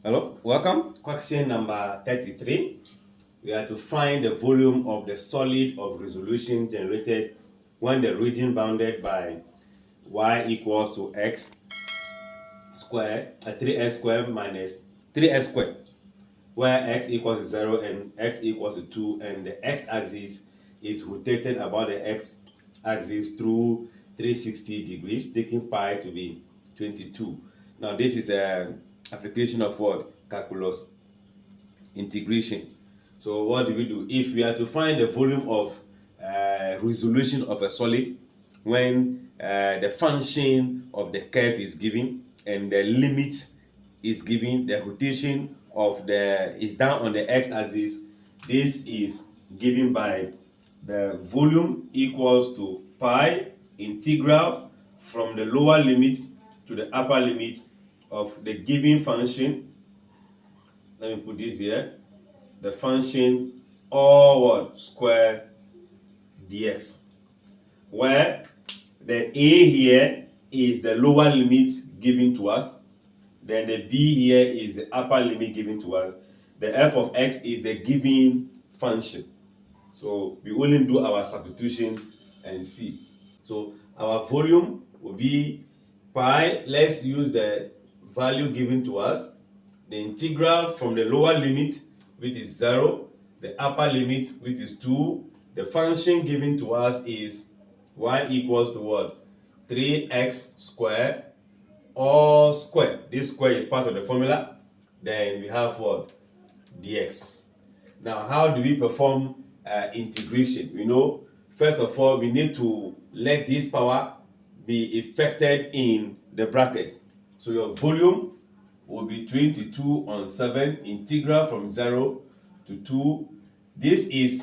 Hello, welcome. Question number 33. We are to find the volume of the solid of resolution generated when the region bounded by y equals to x squared, 3x squared minus 3x squared, where x equals to 0 and x equals to 2, and the x-axis is rotated about the x-axis through 360 degrees, taking pi to be 22. Now this is an application of what? Calculus integration. So what do we do? If we are to find the volume of resolution of a solid when the function of the curve is given and the limit is given, the rotation of the is down on the x-axis, this is given by the volume equals to pi integral from the lower limit to the upper limit of the given function. Let me put this here. The function or what? Square dx. Where the a here is the lower limit given to us. Then the b here is the upper limit given to us. The f of x is the given function. So we only do our substitution and see. So our volume will be pi. Let's use the value given to us. The integral from the lower limit, which is 0, the upper limit, which is 2. The function given to us is y equals to what? 3x squared all squared. This square is part of the formula. Then we have what? Dx. Now, how do we perform integration? We know, first of all, we need to let this power be effected in the bracket. So your volume will be 22 on 7, integral from 0 to 2. This is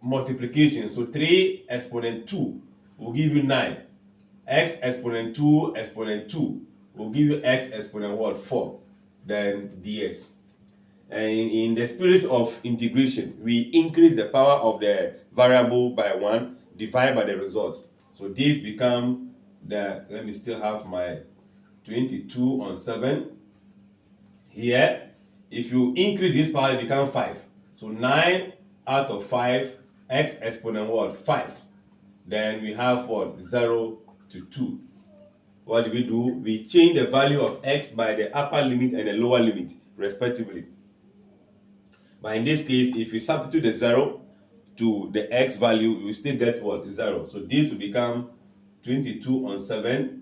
multiplication. So 3 exponent 2 will give you 9. X exponent 2 exponent 2 will give you x exponent what? 4. Then ds. And in the spirit of integration, we increase the power of the variable by 1, divide by the result. So this become the, let me still have my 22 on 7. Here, if you increase this power, it becomes 5. So 9 out of 5, x exponent what? 5. Then we have what? 0 to 2. What do? We change the value of x by the upper limit and the lower limit, respectively. But in this case, if you substitute the 0 to the x value, you still get what? 0. So this will become 22 on 7.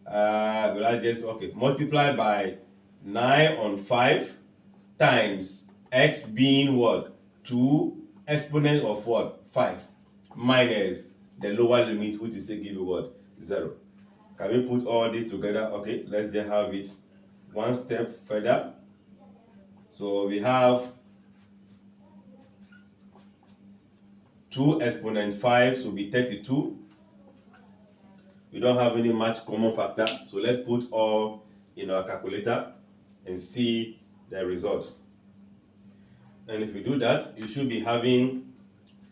Will I just, okay, multiply by 9 on 5 times x being what? 2 exponent of what? 5 minus the lower limit, which is still give you what? 0. Can we put all this together? Okay, let's just have it one step further. So we have 2 exponent 5 should be 32. We don't have any much common factor, so let's put all in our calculator and see the result. And if we do that, you should be having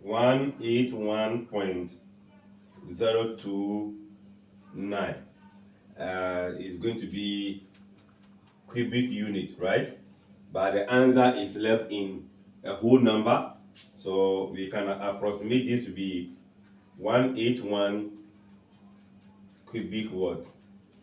181.029. It's going to be cubic unit, right? But the answer is left in a whole number, so we can approximate this to be 181 cubic what?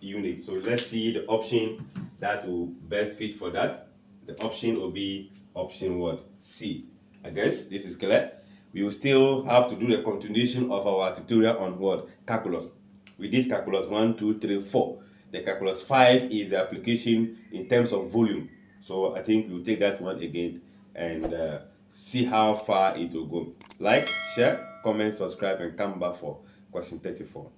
Unit. So let's see the option that will best fit for that. The option will be option what? C. I guess this is clear. We will still have to do the continuation of our tutorial on what? Calculus. We did calculus 1, 2, 3, 4. The calculus 5 is the application in terms of volume. So I think we'll take that one again and see how far it will go. Like, share, comment, subscribe, and come back for question 34.